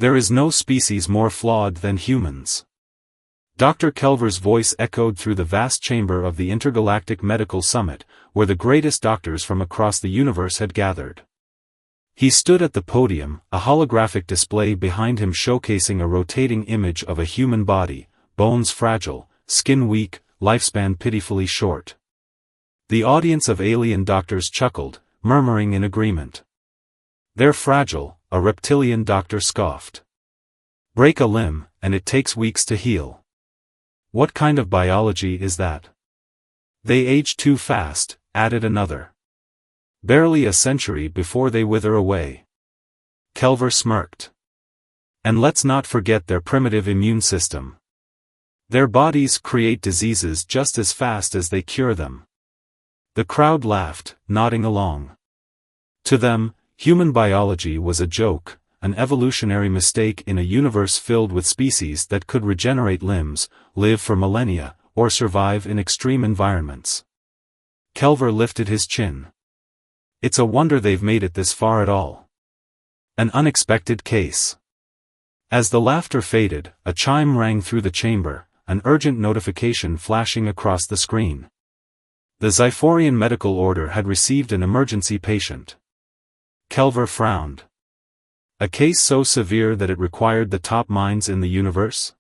There is no species more flawed than humans. Dr. Kelver's voice echoed through the vast chamber of the Intergalactic Medical Summit, where the greatest doctors from across the universe had gathered. He stood at the podium, a holographic display behind him showcasing a rotating image of a human body, bones fragile, skin weak, lifespan pitifully short. The audience of alien doctors chuckled, murmuring in agreement. "They're fragile," a reptilian doctor scoffed. "Break a limb, and it takes weeks to heal. What kind of biology is that?" "They age too fast," added another. "Barely a century before they wither away." Kelver smirked. "And let's not forget their primitive immune system. Their bodies create diseases just as fast as they cure them." The crowd laughed, nodding along. To them, human biology was a joke, an evolutionary mistake in a universe filled with species that could regenerate limbs, live for millennia, or survive in extreme environments. Kelver lifted his chin. "It's a wonder they've made it this far at all. An unexpected case." As the laughter faded, a chime rang through the chamber, an urgent notification flashing across the screen. The Zyphorian Medical Order had received an emergency patient. Kelver frowned. A case so severe that it required the top minds in the universe?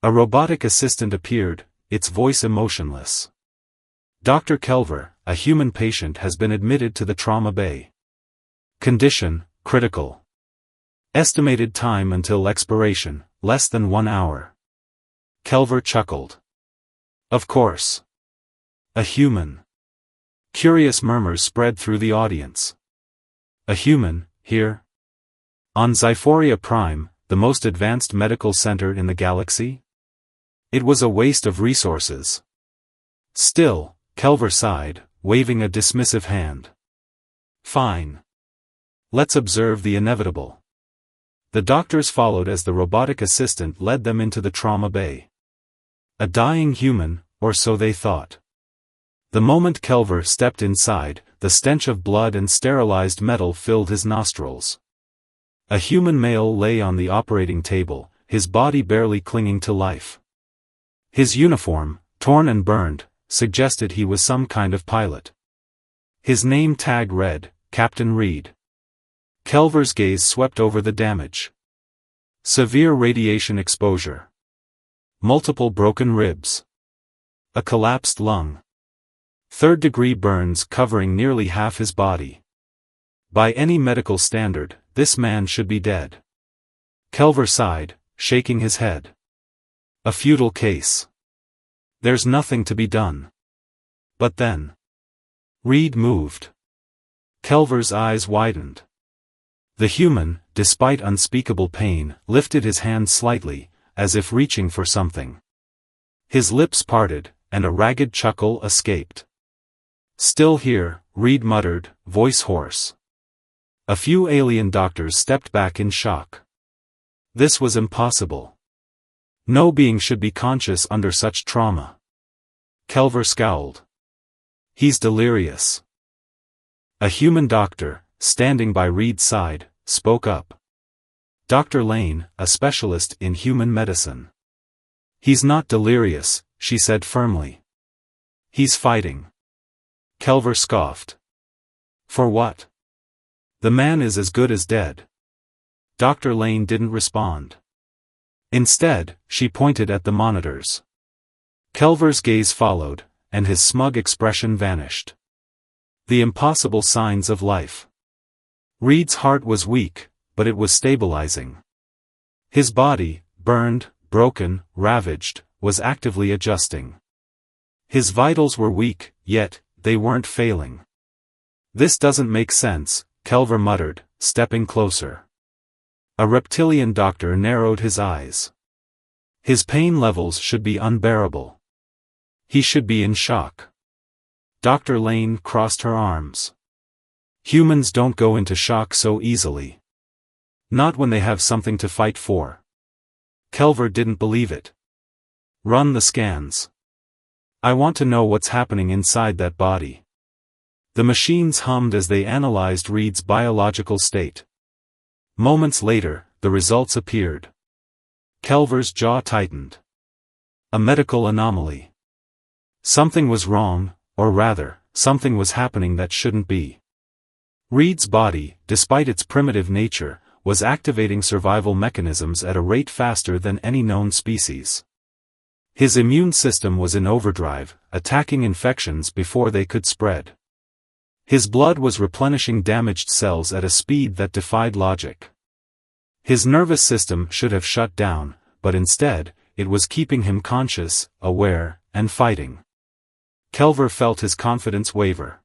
A robotic assistant appeared, its voice emotionless. "Dr. Kelver, a human patient has been admitted to the trauma bay. Condition, critical. Estimated time until expiration, less than 1 hour." Kelver chuckled. "Of course. A human." Curious murmurs spread through the audience. "A human, here? On Zyphoria Prime, the most advanced medical center in the galaxy? It was a waste of resources." "Still," Kelver sighed, waving a dismissive hand. "Fine. Let's observe the inevitable." The doctors followed as the robotic assistant led them into the trauma bay. A dying human, or so they thought. The moment Kelver stepped inside, the stench of blood and sterilized metal filled his nostrils. A human male lay on the operating table, his body barely clinging to life. His uniform, torn and burned, suggested he was some kind of pilot. His name tag read, Captain Reed. Kelver's gaze swept over the damage. Severe radiation exposure. Multiple broken ribs. A collapsed lung. Third-degree burns covering nearly half his body. By any medical standard, this man should be dead. Kelver sighed, shaking his head. A futile case. There's nothing to be done. But then. Reed moved. Kelver's eyes widened. The human, despite unspeakable pain, lifted his hand slightly, as if reaching for something. His lips parted, and a ragged chuckle escaped. "Still here," Reed muttered, voice hoarse. A few alien doctors stepped back in shock. This was impossible. No being should be conscious under such trauma. Kelver scowled. "He's delirious." A human doctor, standing by Reed's side, spoke up. Dr. Lane, a specialist in human medicine. "He's not delirious," she said firmly. "He's fighting." Kelver scoffed. "For what? The man is as good as dead." Dr. Lane didn't respond. Instead, she pointed at the monitors. Kelver's gaze followed, and his smug expression vanished. The impossible signs of life. Reed's heart was weak, but it was stabilizing. His body, burned, broken, ravaged, was actively adjusting. His vitals were weak, yet, they weren't failing. "This doesn't make sense," Kelver muttered, stepping closer. A reptilian doctor narrowed his eyes. His pain levels should be unbearable. He should be in shock. Dr. Lane crossed her arms. "Humans don't go into shock so easily. Not when they have something to fight for." Kelver didn't believe it. "Run the scans. I want to know what's happening inside that body." The machines hummed as they analyzed Reed's biological state. Moments later, the results appeared. Kelver's jaw tightened. A medical anomaly. Something was wrong, or rather, something was happening that shouldn't be. Reed's body, despite its primitive nature, was activating survival mechanisms at a rate faster than any known species. His immune system was in overdrive, attacking infections before they could spread. His blood was replenishing damaged cells at a speed that defied logic. His nervous system should have shut down, but instead, it was keeping him conscious, aware, and fighting. Kelver felt his confidence waver.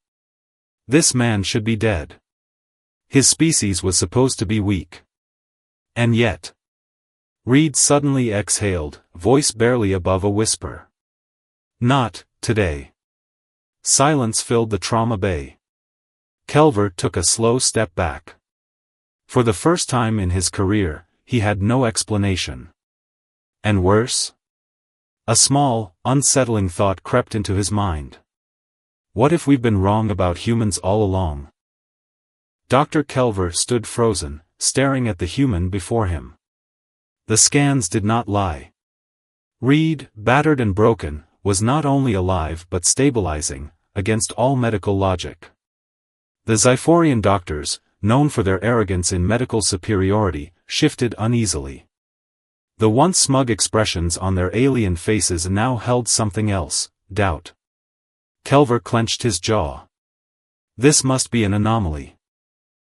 This man should be dead. His species was supposed to be weak. And yet. Reed suddenly exhaled, voice barely above a whisper. Not today. Silence filled the trauma bay. Kelver took a slow step back. For the first time in his career, he had no explanation. And worse? A small, unsettling thought crept into his mind. What if we've been wrong about humans all along? Dr. Kelver stood frozen, staring at the human before him. The scans did not lie. Reed, battered and broken, was not only alive but stabilizing, against all medical logic. The Zyphorian doctors, known for their arrogance in medical superiority, shifted uneasily. The once smug expressions on their alien faces now held something else, doubt. Kelver clenched his jaw. This must be an anomaly.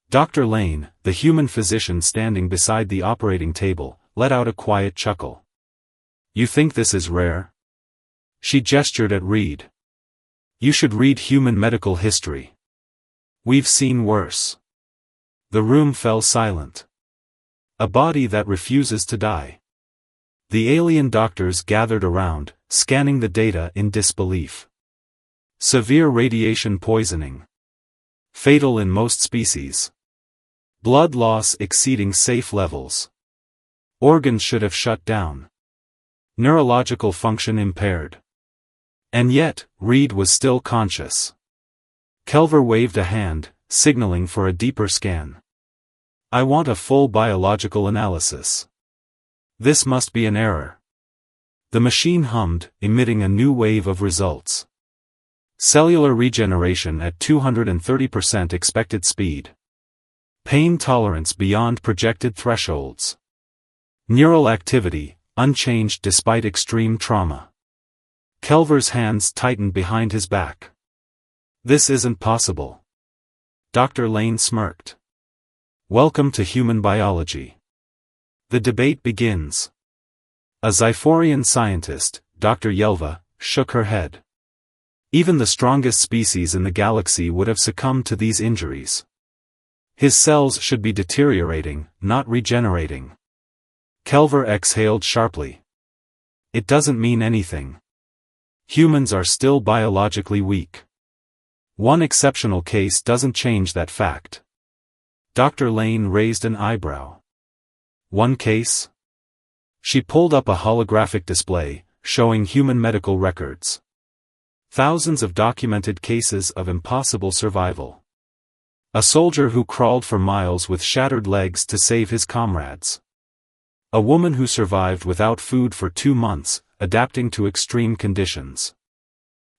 Dr. Lane, the human physician standing beside the operating table, let out a quiet chuckle. You think this is rare? She gestured at Reed. You should read human medical history. We've seen worse. The room fell silent. A body that refuses to die. The alien doctors gathered around, scanning the data in disbelief. Severe radiation poisoning. Fatal in most species. Blood loss exceeding safe levels. Organs should have shut down. Neurological function impaired. And yet, Reed was still conscious. Kelver waved a hand, signaling for a deeper scan. I want a full biological analysis. This must be an error. The machine hummed, emitting a new wave of results. Cellular regeneration at 230% expected speed. Pain tolerance beyond projected thresholds. Neural activity, unchanged despite extreme trauma. Kelver's hands tightened behind his back. This isn't possible. Dr. Lane smirked. Welcome to human biology. The debate begins. A Zyphorian scientist, Dr. Yelva, shook her head. Even the strongest species in the galaxy would have succumbed to these injuries. His cells should be deteriorating, not regenerating. Kelver exhaled sharply. It doesn't mean anything. Humans are still biologically weak. One exceptional case doesn't change that fact. Dr. Lane raised an eyebrow. One case? She pulled up a holographic display, showing human medical records. Thousands of documented cases of impossible survival. A soldier who crawled for miles with shattered legs to save his comrades. A woman who survived without food for 2 months, adapting to extreme conditions.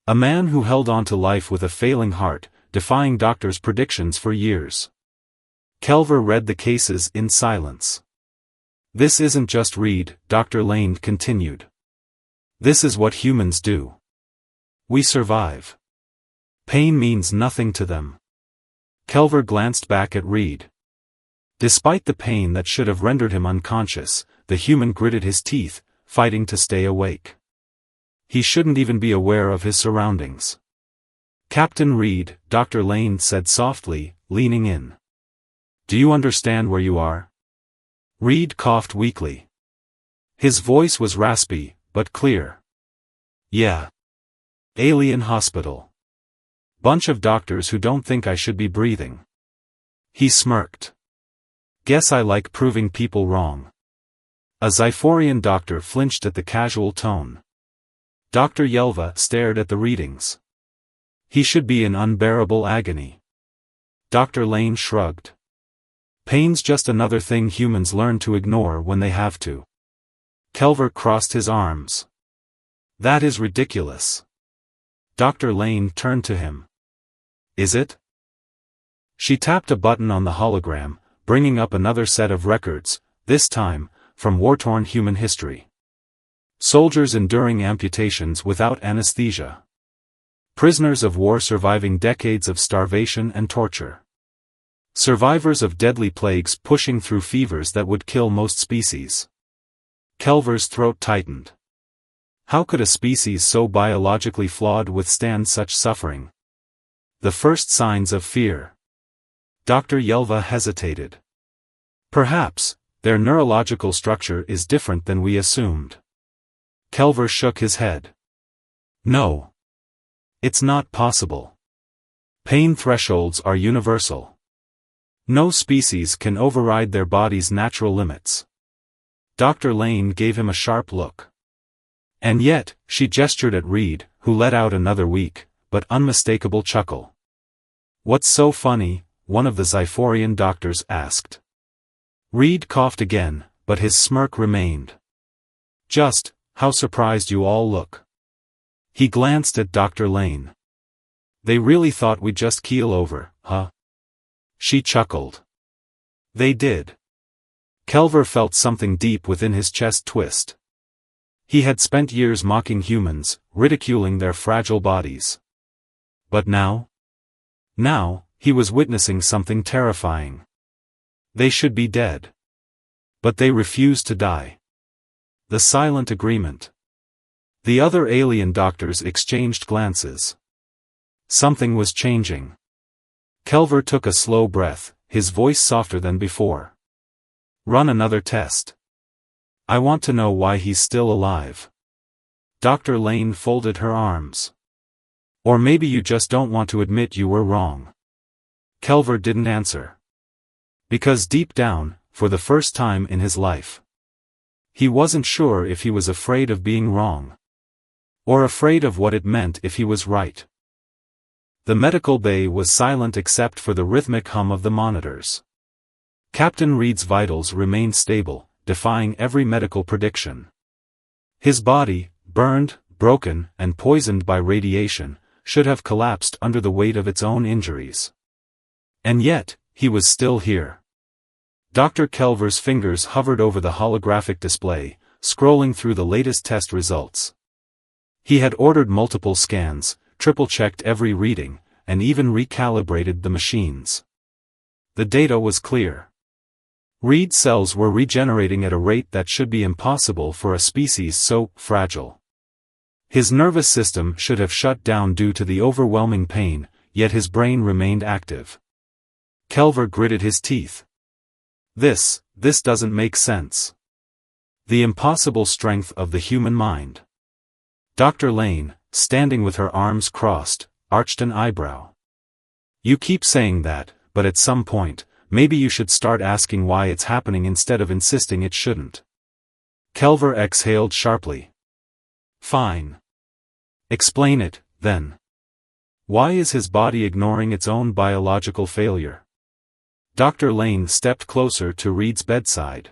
A man who held on to life with a failing heart, defying doctors' predictions for years. Kelver read the cases in silence. This isn't just Reed, Dr. Lane continued. This is what humans do. We survive. Pain means nothing to them. Kelver glanced back at Reed. Despite the pain that should have rendered him unconscious, the human gritted his teeth, fighting to stay awake. He shouldn't even be aware of his surroundings. Captain Reed, Dr. Lane said softly, leaning in. Do you understand where you are? Reed coughed weakly. His voice was raspy, but clear. Yeah. Alien hospital. Bunch of doctors who don't think I should be breathing. He smirked. Guess I like proving people wrong. A Zyphorian doctor flinched at the casual tone. Dr. Yelva stared at the readings. He should be in unbearable agony. Dr. Lane shrugged. Pain's just another thing humans learn to ignore when they have to. Kelver crossed his arms. That is ridiculous. Dr. Lane turned to him. Is it? She tapped a button on the hologram, bringing up another set of records, this time, from war-torn human history. Soldiers enduring amputations without anesthesia. Prisoners of war surviving decades of starvation and torture. Survivors of deadly plagues pushing through fevers that would kill most species. Kelver's throat tightened. How could a species so biologically flawed withstand such suffering? The first signs of fear. Dr. Yelva hesitated. Perhaps, their neurological structure is different than we assumed. Kelver shook his head. No. It's not possible. Pain thresholds are universal. No species can override their body's natural limits. Dr. Lane gave him a sharp look. And yet, she gestured at Reed, who let out another weak, but unmistakable chuckle. What's so funny? One of the Zyphorian doctors asked. Reed coughed again, but his smirk remained. Just, how surprised you all look. He glanced at Dr. Lane. They really thought we'd just keel over, huh? She chuckled. They did. Kelver felt something deep within his chest twist. He had spent years mocking humans, ridiculing their fragile bodies. But now? Now, he was witnessing something terrifying. They should be dead. But they refused to die. The silent agreement. The other alien doctors exchanged glances. Something was changing. Kelver took a slow breath, his voice softer than before. Run another test. I want to know why he's still alive. Dr. Lane folded her arms. Or maybe you just don't want to admit you were wrong. Kelver didn't answer. Because deep down, for the first time in his life, he wasn't sure if he was afraid of being wrong. Or afraid of what it meant if he was right. The medical bay was silent except for the rhythmic hum of the monitors. Captain Reed's vitals remained stable, defying every medical prediction. His body, burned, broken, and poisoned by radiation, should have collapsed under the weight of its own injuries. And yet, he was still here. Dr. Kelver's fingers hovered over the holographic display, scrolling through the latest test results. He had ordered multiple scans, triple-checked every reading, and even recalibrated the machines. The data was clear. Reed's cells were regenerating at a rate that should be impossible for a species so fragile. His nervous system should have shut down due to the overwhelming pain, yet his brain remained active. Kelver gritted his teeth. This doesn't make sense. The impossible strength of the human mind. Dr. Lane, standing with her arms crossed, arched an eyebrow. You keep saying that, but at some point, maybe you should start asking why it's happening instead of insisting it shouldn't. Kelver exhaled sharply. Fine. Explain it, then. Why is his body ignoring its own biological failure? Dr. Lane stepped closer to Reed's bedside.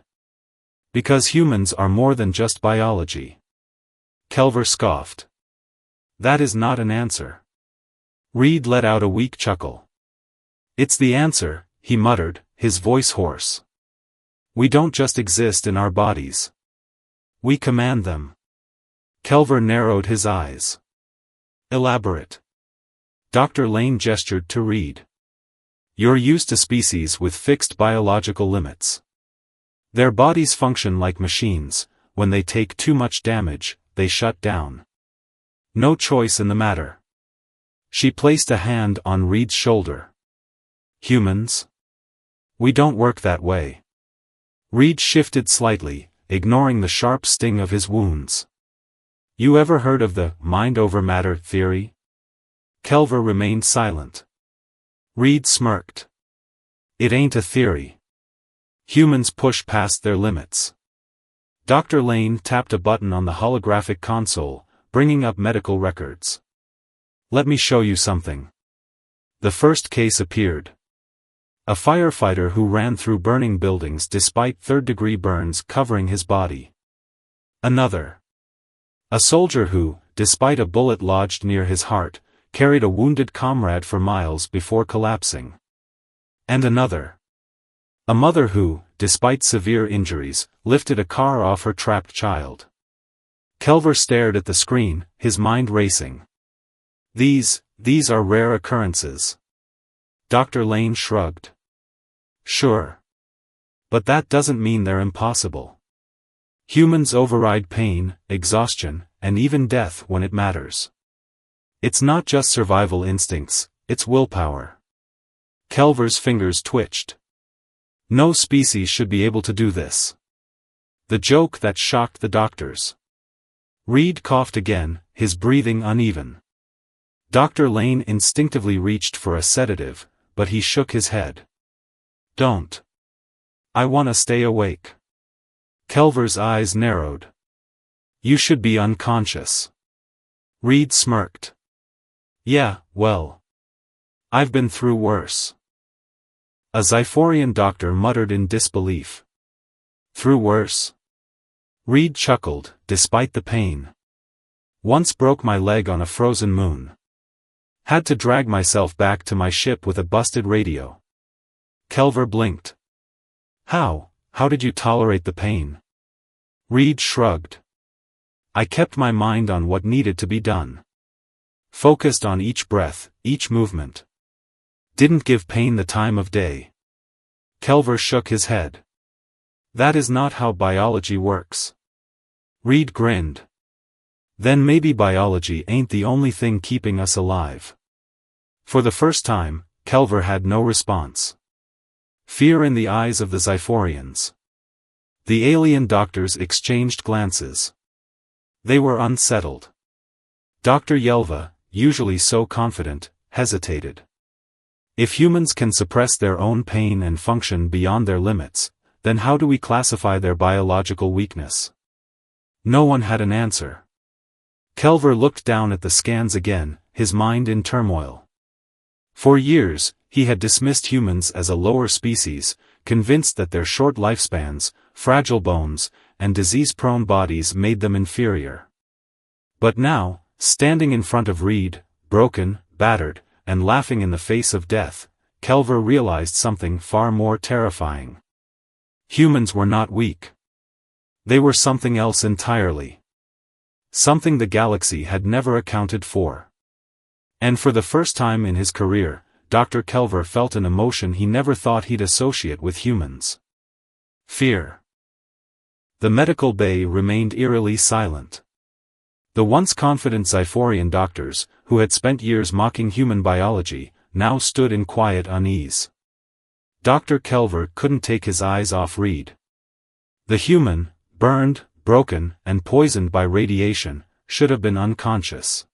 Because humans are more than just biology. Kelver scoffed. That is not an answer. Reed let out a weak chuckle. It's the answer, he muttered, his voice hoarse. We don't just exist in our bodies. We command them. Kelver narrowed his eyes. Elaborate. Dr. Lane gestured to Reed. You're used to species with fixed biological limits. Their bodies function like machines. When they take too much damage, they shut down. No choice in the matter. She placed a hand on Reed's shoulder. Humans? We don't work that way. Reed shifted slightly, ignoring the sharp sting of his wounds. You ever heard of the mind over matter theory? Kelver remained silent. Reed smirked. It ain't a theory. Humans push past their limits. Dr. Lane tapped a button on the holographic console, bringing up medical records. Let me show you something. The first case appeared. A firefighter who ran through burning buildings despite third-degree burns covering his body. Another. A soldier who, despite a bullet lodged near his heart, carried a wounded comrade for miles before collapsing. And another. A mother who, despite severe injuries, lifted a car off her trapped child. Kelver stared at the screen, his mind racing. These are rare occurrences. Dr. Lane shrugged. Sure. But that doesn't mean they're impossible. Humans override pain, exhaustion, and even death when it matters. It's not just survival instincts, it's willpower. Kelver's fingers twitched. No species should be able to do this. The joke that shocked the doctors. Reed coughed again, his breathing uneven. Dr. Lane instinctively reached for a sedative, but he shook his head. Don't. I want to stay awake. Kelver's eyes narrowed. You should be unconscious. Reed smirked. Yeah, well. I've been through worse. A Zyphorian doctor muttered in disbelief. Through worse? Reed chuckled, despite the pain. Once broke my leg on a frozen moon. Had to drag myself back to my ship with a busted radio. Kelver blinked. How did you tolerate the pain? Reed shrugged. I kept my mind on what needed to be done. Focused on each breath, each movement. Didn't give pain the time of day. Kelver shook his head. That is not how biology works. Reed grinned. Then maybe biology ain't the only thing keeping us alive. For the first time, Kelver had no response. Fear in the eyes of the Zyphorians. The alien doctors exchanged glances. They were unsettled. Dr. Yelva, usually so confident, hesitated. If humans can suppress their own pain and function beyond their limits, then how do we classify their biological weakness? No one had an answer. Kelver looked down at the scans again, his mind in turmoil. For years, he had dismissed humans as a lower species, convinced that their short lifespans, fragile bones, and disease-prone bodies made them inferior. But now, standing in front of Reed, broken, battered, and laughing in the face of death, Kelver realized something far more terrifying. Humans were not weak. They were something else entirely. Something the galaxy had never accounted for. And for the first time in his career, Dr. Kelver felt an emotion he never thought he'd associate with humans. Fear. The medical bay remained eerily silent. The once confident Zyphorian doctors, who had spent years mocking human biology, now stood in quiet unease. Dr. Kelver couldn't take his eyes off Reed. The human, burned, broken, and poisoned by radiation, should have been unconscious.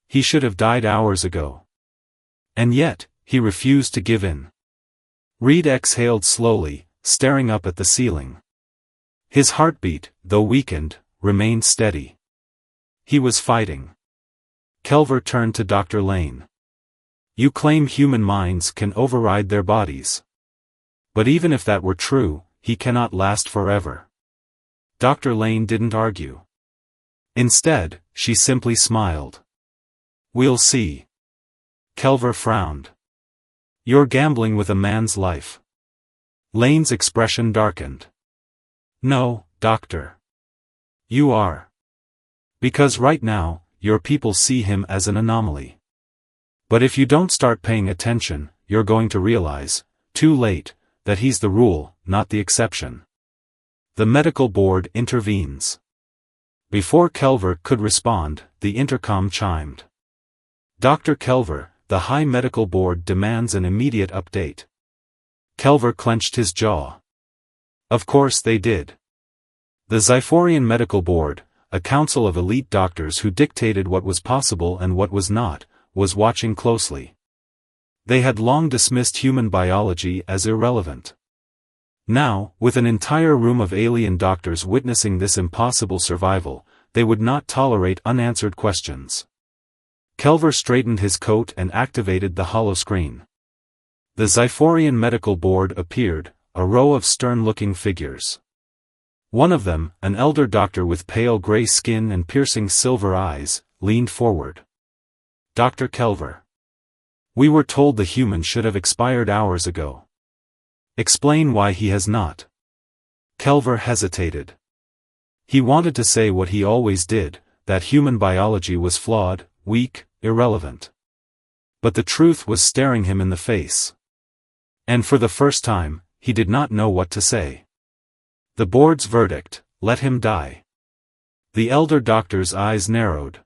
He should have died hours ago. And yet, he refused to give in. Reed exhaled slowly, staring up at the ceiling. His heartbeat, though weakened, remained steady. He was fighting. Kelver turned to Dr. Lane. You claim human minds can override their bodies. But even if that were true, he cannot last forever. Dr. Lane didn't argue. Instead, she simply smiled. We'll see. Kelver frowned. You're gambling with a man's life. Lane's expression darkened. No, Doctor. You are. Because right now, your people see him as an anomaly. But if you don't start paying attention, you're going to realize, too late, that he's the rule, not the exception. The medical board intervenes. Before Kelver could respond, the intercom chimed. Dr. Kelver, the High Medical Board demands an immediate update. Kelver clenched his jaw. Of course they did. The Zyphorian Medical Board, a council of elite doctors who dictated what was possible and what was not, was watching closely. They had long dismissed human biology as irrelevant. Now, with an entire room of alien doctors witnessing this impossible survival, they would not tolerate unanswered questions. Kelver straightened his coat and activated the holoscreen. The Zyphorian Medical Board appeared, a row of stern-looking figures. One of them, an elder doctor with pale gray skin and piercing silver eyes, leaned forward. "Dr. Kelver. We were told the human should have expired hours ago. Explain why he has not." Kelver hesitated. He wanted to say what he always did, that human biology was flawed, weak, irrelevant. But the truth was staring him in the face. And for the first time, he did not know what to say. The board's verdict: let him die. The elder doctor's eyes narrowed.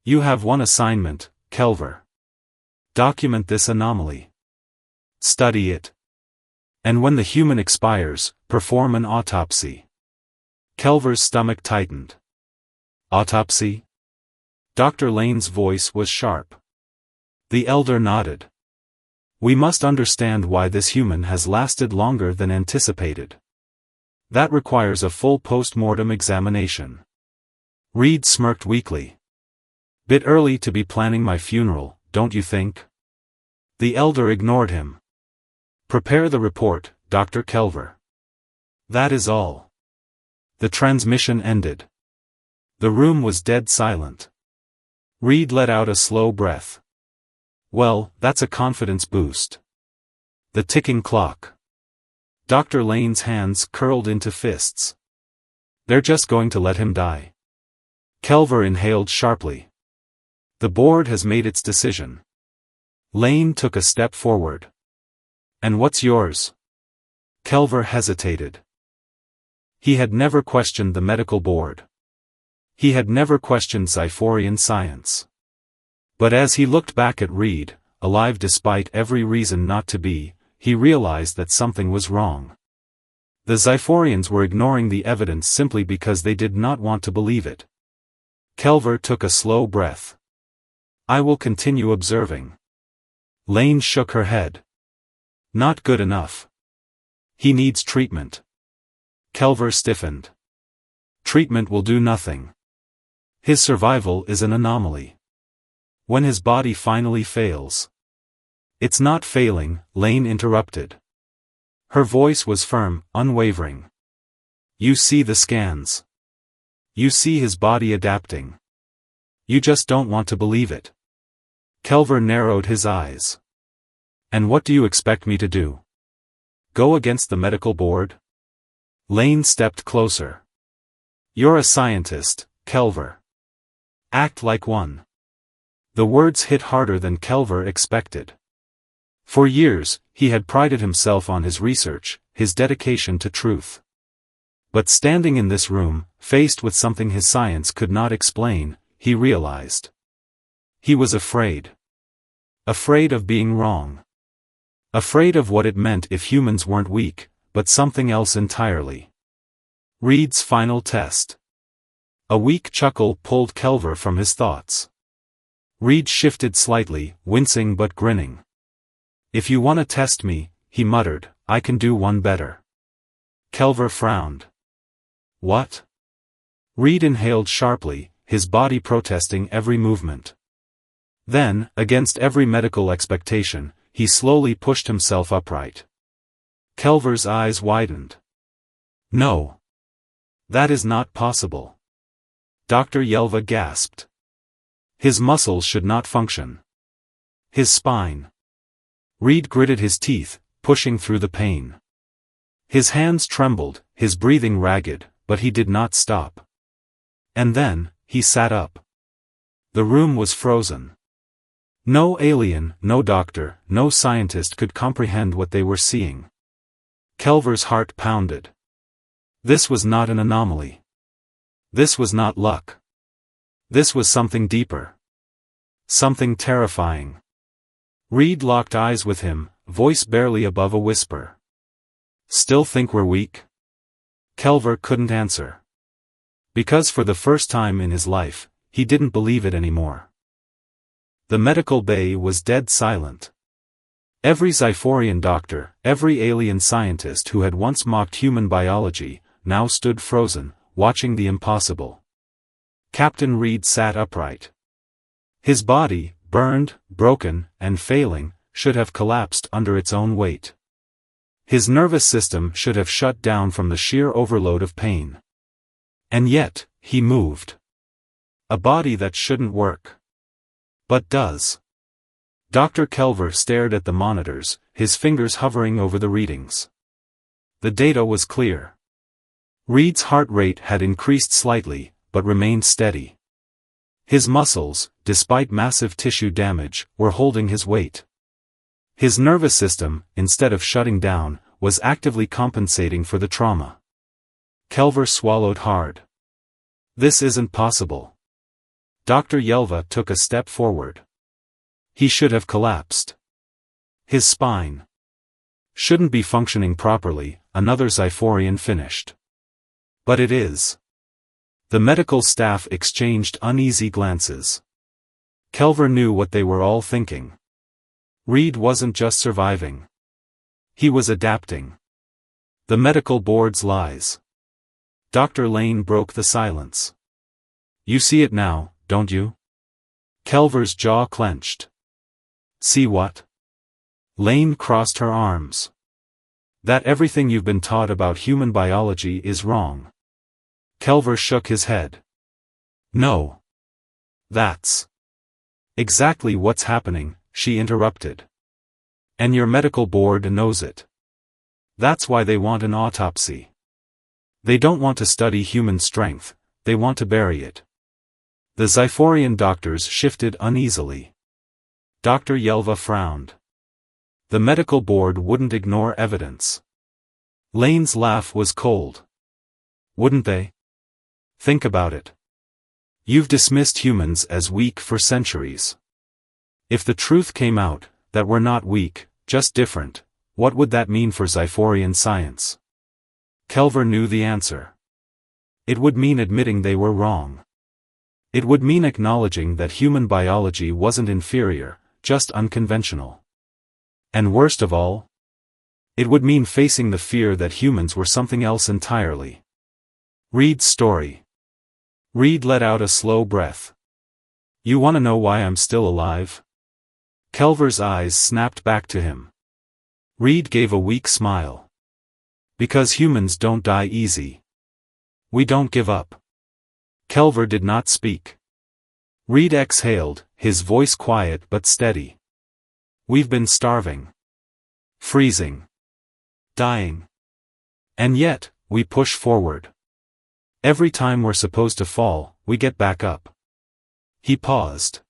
"You have one assignment, Kelver. Document this anomaly. Study it. And when the human expires, perform an autopsy." Kelver's stomach tightened. "Autopsy?" Dr. Lane's voice was sharp. The elder nodded. "We must understand why this human has lasted longer than anticipated. That requires a full post-mortem examination." Reed smirked weakly. "Bit early to be planning my funeral, don't you think?" The elder ignored him. "Prepare the report, Dr. Kelver. That is all." The transmission ended. The room was dead silent. Reed let out a slow breath. Well, that's a confidence boost. The ticking clock. Dr. Lane's hands curled into fists. They're just going to let him die. Kelver inhaled sharply. The board has made its decision. Lane took a step forward. And what's yours? Kelver hesitated. He had never questioned the medical board. He had never questioned Zyphorian science. But as he looked back at Reed, alive despite every reason not to be, he realized that something was wrong. The Zyphorians were ignoring the evidence simply because they did not want to believe it. Kelver took a slow breath. "I will continue observing." Lane shook her head. "Not good enough. He needs treatment." Kelver stiffened. "Treatment will do nothing. His survival is an anomaly. When his body finally fails." "It's not failing," Lane interrupted. Her voice was firm, unwavering. "You see the scans. You see his body adapting. You just don't want to believe it." Kelver narrowed his eyes. "And what do you expect me to do? Go against the medical board?" Lane stepped closer. "You're a scientist, Kelver. Act like one." The words hit harder than Kelver expected. For years, he had prided himself on his research, his dedication to truth. But standing in this room, faced with something his science could not explain, he realized. He was afraid. Afraid of being wrong. Afraid of what it meant if humans weren't weak, but something else entirely. Reed's final test. A weak chuckle pulled Kelver from his thoughts. Reed shifted slightly, wincing but grinning. "If you want to test me," he muttered, "I can do one better." Kelver frowned. "What?" Reed inhaled sharply, his body protesting every movement. Then, against every medical expectation, he slowly pushed himself upright. Kelver's eyes widened. "No. That is not possible." Dr. Yelva gasped. "His muscles should not function. His spine." Reed gritted his teeth, pushing through the pain. His hands trembled, his breathing ragged, but he did not stop. And then, he sat up. The room was frozen. No alien, no doctor, no scientist could comprehend what they were seeing. Kelver's heart pounded. This was not an anomaly. This was not luck. This was something deeper. Something terrifying. Reed locked eyes with him, voice barely above a whisper. "Still think we're weak?" Kelver couldn't answer. Because for the first time in his life, he didn't believe it anymore. The medical bay was dead silent. Every Zyphorian doctor, every alien scientist who had once mocked human biology, now stood frozen, watching the impossible. Captain Reed sat upright. His body, burned, broken, and failing, should have collapsed under its own weight. His nervous system should have shut down from the sheer overload of pain. And yet, he moved. A body that shouldn't work. But does. Dr. Kelver stared at the monitors, his fingers hovering over the readings. The data was clear. Reed's heart rate had increased slightly, but remained steady. His muscles, despite massive tissue damage, were holding his weight. His nervous system, instead of shutting down, was actively compensating for the trauma. Kelver swallowed hard. This isn't possible. Dr. Yelva took a step forward. He should have collapsed. His spine shouldn't be functioning properly, another Zyphorian finished. But it is. The medical staff exchanged uneasy glances. Kelver knew what they were all thinking. Reed wasn't just surviving. He was adapting. The medical board's lies. Dr. Lane broke the silence. You see it now, don't you? Kelver's jaw clenched. See what? Lane crossed her arms. That everything you've been taught about human biology is wrong. Kelver shook his head. No. That's exactly what's happening, she interrupted. And your medical board knows it. That's why they want an autopsy. They don't want to study human strength, they want to bury it. The Zyphorian doctors shifted uneasily. Dr. Yelva frowned. The medical board wouldn't ignore evidence. Lane's laugh was cold. Wouldn't they? Think about it. You've dismissed humans as weak for centuries. If the truth came out, that we're not weak, just different, what would that mean for Zyphorian science? Kelver knew the answer. It would mean admitting they were wrong. It would mean acknowledging that human biology wasn't inferior, just unconventional. And worst of all, it would mean facing the fear that humans were something else entirely. Reed's story. Reed let out a slow breath. You want to know why I'm still alive? Kelver's eyes snapped back to him. Reed gave a weak smile. Because humans don't die easy. We don't give up. Kelver did not speak. Reed exhaled, his voice quiet but steady. We've been starving. Freezing. Dying. And yet, we push forward. Every time we're supposed to fall, we get back up. He paused.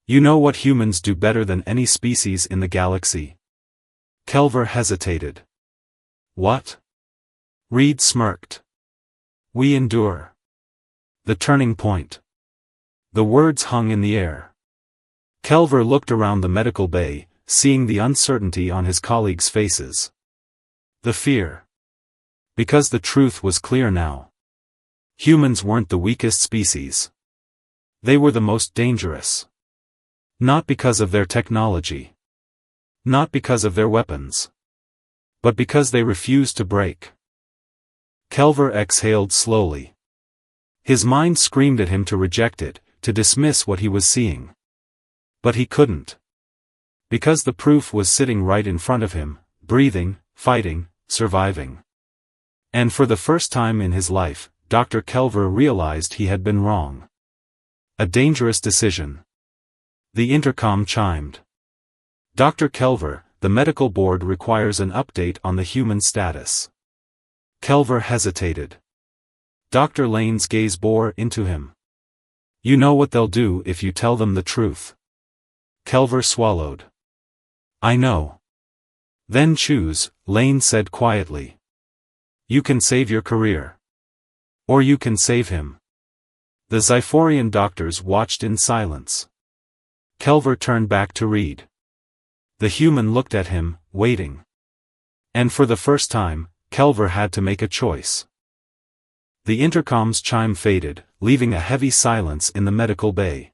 You know what humans do better than any species in the galaxy? Kelver hesitated. What? Reed smirked. We endure. The turning point. The words hung in the air. Kelver looked around the medical bay, seeing the uncertainty on his colleagues' faces. The fear. Because the truth was clear now. Humans weren't the weakest species. They were the most dangerous. Not because of their technology. Not because of their weapons. But because they refused to break. Kelver exhaled slowly. His mind screamed at him to reject it, to dismiss what he was seeing. But he couldn't. Because the proof was sitting right in front of him, breathing, fighting, surviving. And for the first time in his life, Dr. Kelver realized he had been wrong. A dangerous decision. The intercom chimed. Dr. Kelver, the medical board requires an update on the human status. Kelver hesitated. Dr. Lane's gaze bore into him. You know what they'll do if you tell them the truth. Kelver swallowed. I know. Then choose, Lane said quietly. You can save your career. Or you can save him. The Zyphorian doctors watched in silence. Kelver turned back to Reed. The human looked at him, waiting. And for the first time, Kelver had to make a choice. The intercom's chime faded, leaving a heavy silence in the medical bay.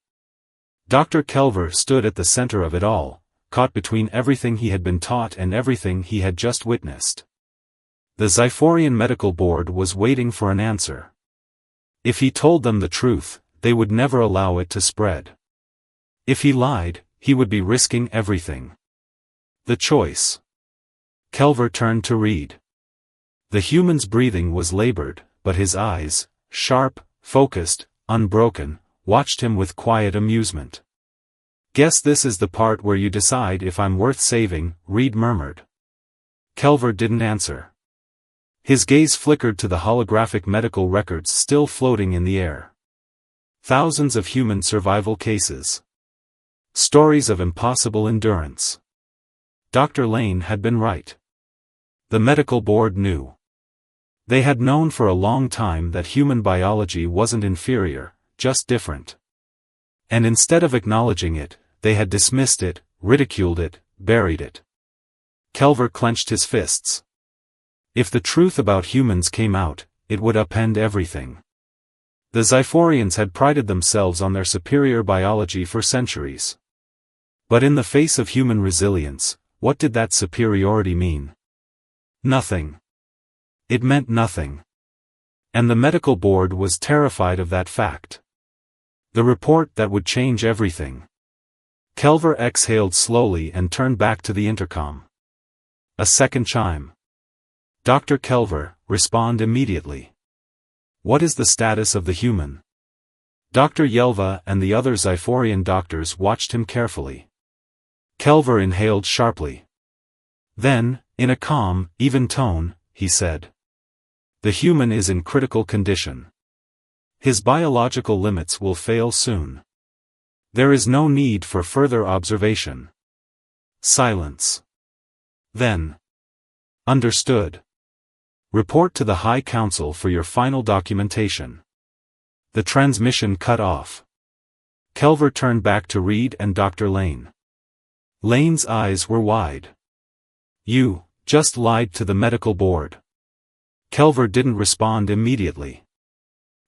Dr. Kelver stood at the center of it all, caught between everything he had been taught and everything he had just witnessed. The Zyphorian medical board was waiting for an answer. If he told them the truth, they would never allow it to spread. If he lied, he would be risking everything. The choice. Kelver turned to Reed. The human's breathing was labored, but his eyes, sharp, focused, unbroken, watched him with quiet amusement. Guess this is the part where you decide if I'm worth saving, Reed murmured. Kelver didn't answer. His gaze flickered to the holographic medical records still floating in the air. Thousands of human survival cases. Stories of impossible endurance. Dr. Lane had been right. The medical board knew. They had known for a long time that human biology wasn't inferior, just different. And instead of acknowledging it, they had dismissed it, ridiculed it, buried it. Kelver clenched his fists. If the truth about humans came out, it would upend everything. The Zyphorians had prided themselves on their superior biology for centuries. But in the face of human resilience, what did that superiority mean? Nothing. It meant nothing. And the medical board was terrified of that fact. The report that would change everything. Kelver exhaled slowly and turned back to the intercom. A second chime. Dr. Kelver, respond immediately. What is the status of the human? Dr. Yelva and the other Zyphorian doctors watched him carefully. Kelver inhaled sharply. Then, in a calm, even tone, he said. The human is in critical condition. His biological limits will fail soon. There is no need for further observation. Silence. Then. Understood. Report to the High Council for your final documentation. The transmission cut off. Kelver turned back to Reed and Dr. Lane. Lane's eyes were wide. You just lied to the medical board. Kelver didn't respond immediately.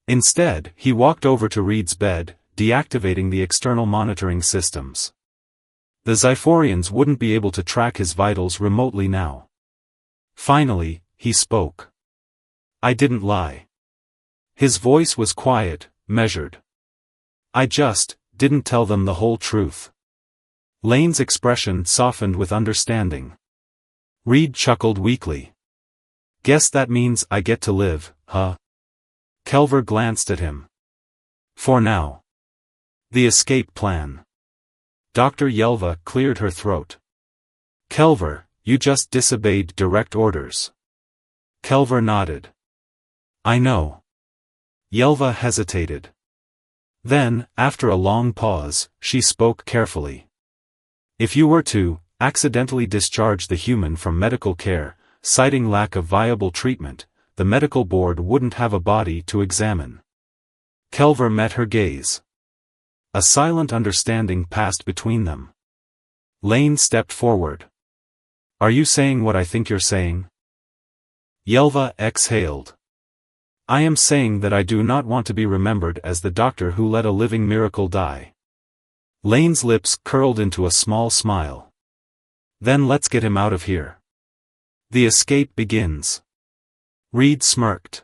Instead, he walked over to Reed's bed, deactivating the external monitoring systems. The Zyphorians wouldn't be able to track his vitals remotely now. Finally, he spoke. I didn't lie. His voice was quiet, measured. I just didn't tell them the whole truth. Lane's expression softened with understanding. Reed chuckled weakly. Guess that means I get to live, huh? Kelver glanced at him. For now. The escape plan. Dr. Yelva cleared her throat. Kelver, you just disobeyed direct orders. Kelver nodded. I know. Yelva hesitated. Then, after a long pause, she spoke carefully. If you were to accidentally discharge the human from medical care, citing lack of viable treatment, the medical board wouldn't have a body to examine. Kelver met her gaze. A silent understanding passed between them. Lane stepped forward. Are you saying what I think you're saying? Yelva exhaled. I am saying that I do not want to be remembered as the doctor who let a living miracle die. Lane's lips curled into a small smile. Then let's get him out of here. The escape begins. Reed smirked.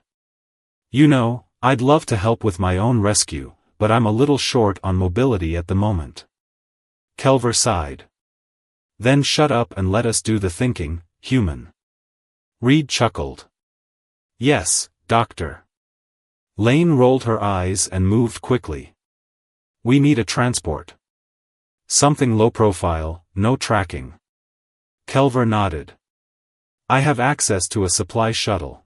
You know, I'd love to help with my own rescue, but I'm a little short on mobility at the moment. Kelver sighed. Then shut up and let us do the thinking, human. Reed chuckled. Yes, doctor. Lane rolled her eyes and moved quickly. We need a transport. Something low profile, no tracking. Kelver nodded. I have access to a supply shuttle.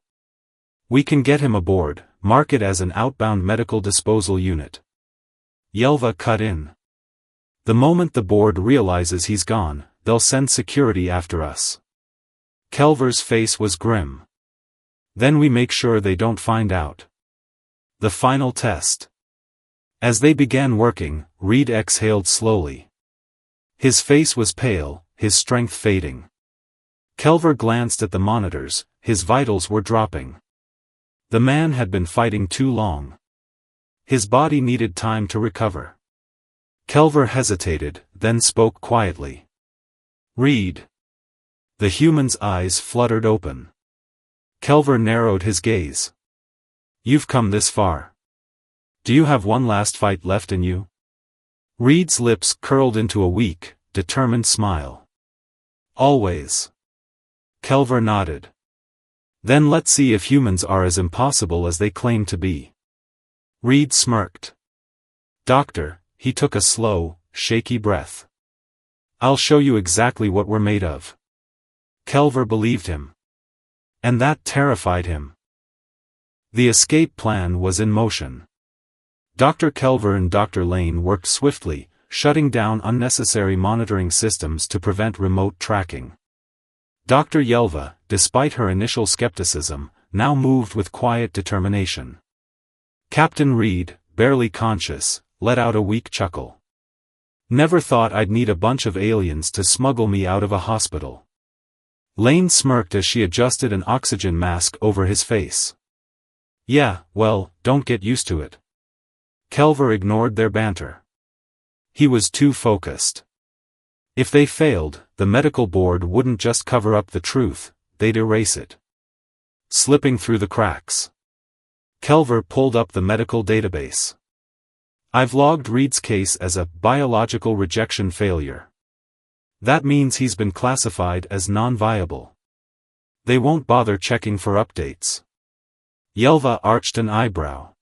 We can get him aboard, mark it as an outbound medical disposal unit. Yelva cut in. The moment the board realizes he's gone, they'll send security after us. Kelver's face was grim. Then we make sure they don't find out. The final test. As they began working, Reed exhaled slowly. His face was pale, his strength fading. Kelver glanced at the monitors, his vitals were dropping. The man had been fighting too long. His body needed time to recover. Kelver hesitated, then spoke quietly. Reed. The human's eyes fluttered open. Kelver narrowed his gaze. You've come this far. Do you have one last fight left in you? Reed's lips curled into a weak, determined smile. Always. Kelver nodded. Then let's see if humans are as impossible as they claim to be. Reed smirked. Doctor, he took a slow, shaky breath. I'll show you exactly what we're made of. Kelver believed him. And that terrified him. The escape plan was in motion. Dr. Kelver and Dr. Lane worked swiftly, shutting down unnecessary monitoring systems to prevent remote tracking. Dr. Yelva, despite her initial skepticism, now moved with quiet determination. Captain Reed, barely conscious, let out a weak chuckle. Never thought I'd need a bunch of aliens to smuggle me out of a hospital. Lane smirked as she adjusted an oxygen mask over his face. Yeah, well, don't get used to it. Kelver ignored their banter. He was too focused. If they failed, the medical board wouldn't just cover up the truth, they'd erase it. Slipping through the cracks. Kelver pulled up the medical database. I've logged Reed's case as a biological rejection failure. That means he's been classified as non-viable. They won't bother checking for updates. Yelva arched an eyebrow.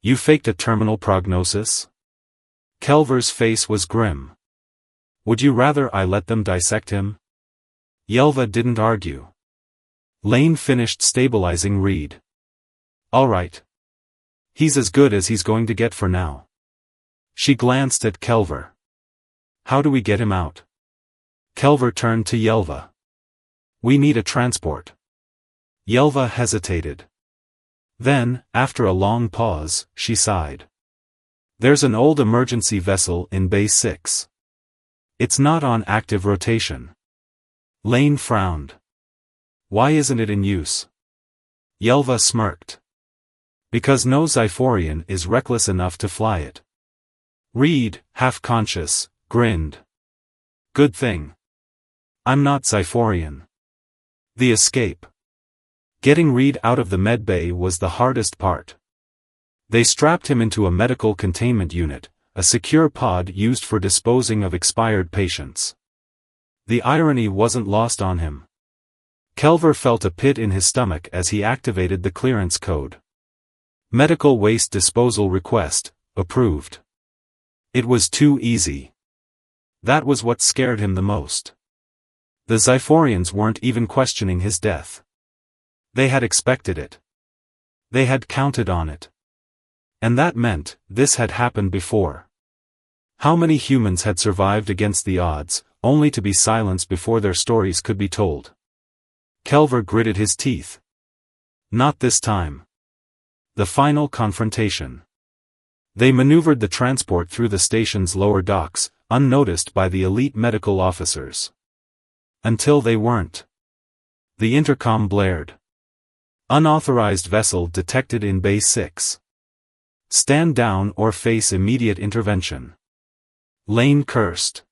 You faked a terminal prognosis? Kelver's face was grim. Would you rather I let them dissect him? Yelva didn't argue. Lane finished stabilizing Reed. All right. He's as good as he's going to get for now. She glanced at Kelver. How do we get him out? Kelver turned to Yelva. We need a transport. Yelva hesitated. Then, after a long pause, she sighed. There's an old emergency vessel in Bay 6. It's not on active rotation. Lane frowned. Why isn't it in use? Yelva smirked. Because no Zyphorian is reckless enough to fly it. Reed, half-conscious, grinned. Good thing. I'm not Zyphorian. The escape. Getting Reed out of the medbay was the hardest part. They strapped him into a medical containment unit, a secure pod used for disposing of expired patients. The irony wasn't lost on him. Kelver felt a pit in his stomach as he activated the clearance code. Medical waste disposal request, approved. It was too easy. That was what scared him the most. The Zyphorians weren't even questioning his death. They had expected it. They had counted on it. And that meant, this had happened before. How many humans had survived against the odds, only to be silenced before their stories could be told? Kelver gritted his teeth. Not this time. The final confrontation. They maneuvered the transport through the station's lower docks, unnoticed by the elite medical officers. Until they weren't. The intercom blared. Unauthorized vessel detected in Bay 6. Stand down or face immediate intervention. Lane cursed.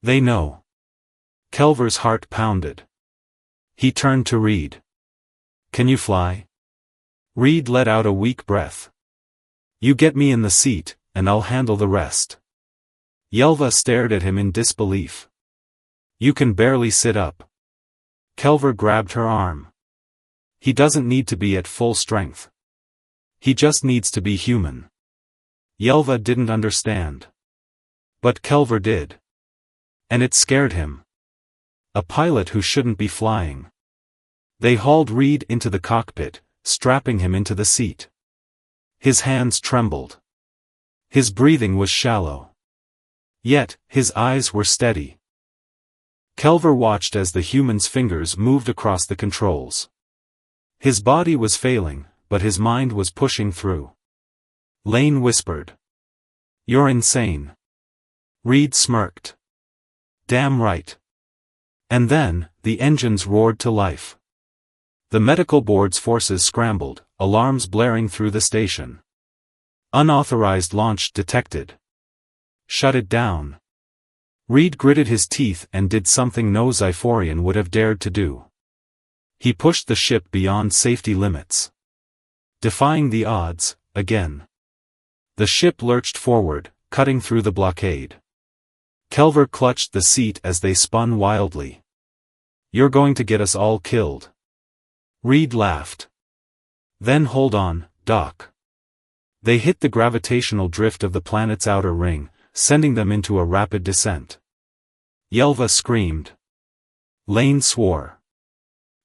They know. Kelver's heart pounded. He turned to Reed. Can you fly? Reed let out a weak breath. You get me in the seat, and I'll handle the rest. Yelva stared at him in disbelief. You can barely sit up. Kelver grabbed her arm. He doesn't need to be at full strength. He just needs to be human. Yelva didn't understand. But Kelver did. And it scared him. A pilot who shouldn't be flying. They hauled Reed into the cockpit, strapping him into the seat. His hands trembled. His breathing was shallow. Yet, his eyes were steady. Kelver watched as the human's fingers moved across the controls. His body was failing, but his mind was pushing through. Lane whispered. You're insane. Reed smirked. Damn right. And then, the engines roared to life. The medical board's forces scrambled, alarms blaring through the station. Unauthorized launch detected. Shut it down. Reed gritted his teeth and did something no Zyphorian would have dared to do. He pushed the ship beyond safety limits. Defying the odds, again. The ship lurched forward, cutting through the blockade. Kelver clutched the seat as they spun wildly. "You're going to get us all killed." Reed laughed. "Then hold on, Doc." They hit the gravitational drift of the planet's outer ring, sending them into a rapid descent. Yelva screamed. Lane swore.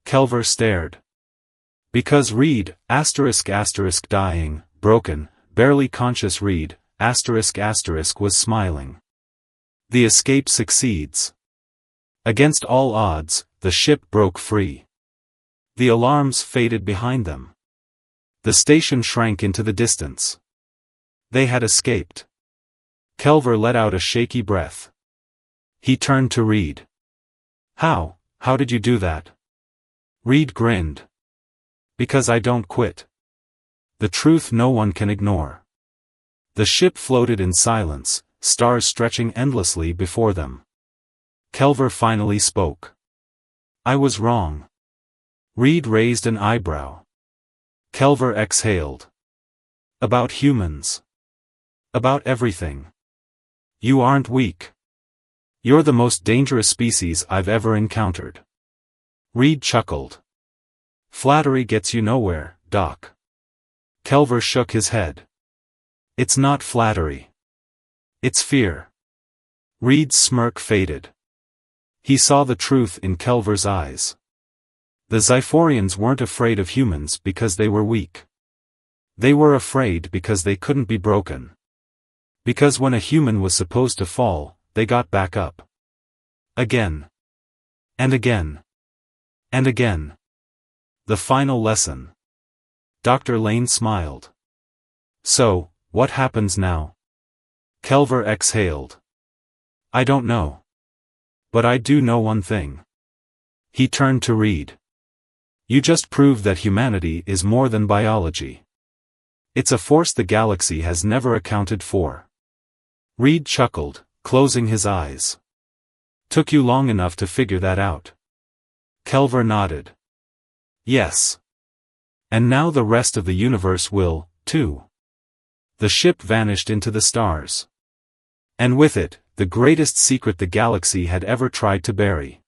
Kelver stared. Because Reed, dying, broken, barely conscious Reed, was smiling. The escape succeeds. Against all odds, the ship broke free. The alarms faded behind them. The station shrank into the distance. They had escaped. Kelver let out a shaky breath. He turned to Reed. How did you do that?" Reed grinned. "Because I don't quit. The truth no one can ignore." The ship floated in silence, stars stretching endlessly before them. Kelver finally spoke. "I was wrong." Reed raised an eyebrow. Kelver exhaled. "About humans. About everything. You aren't weak. You're the most dangerous species I've ever encountered." Reed chuckled. "Flattery gets you nowhere, Doc." Kelver shook his head. "It's not flattery. It's fear." Reed's smirk faded. He saw the truth in Kelver's eyes. The Zyphorians weren't afraid of humans because they were weak. They were afraid because they couldn't be broken. Because when a human was supposed to fall, they got back up. Again. And again. And again. The final lesson. Dr. Lane smiled. "So, what happens now?" Kelver exhaled. "I don't know. But I do know one thing." He turned to Reed. "You just proved that humanity is more than biology. It's a force the galaxy has never accounted for." Reed chuckled, closing his eyes. "Took you long enough to figure that out?" Kelver nodded. "Yes. And now the rest of the universe will, too." The ship vanished into the stars. And with it, the greatest secret the galaxy had ever tried to bury.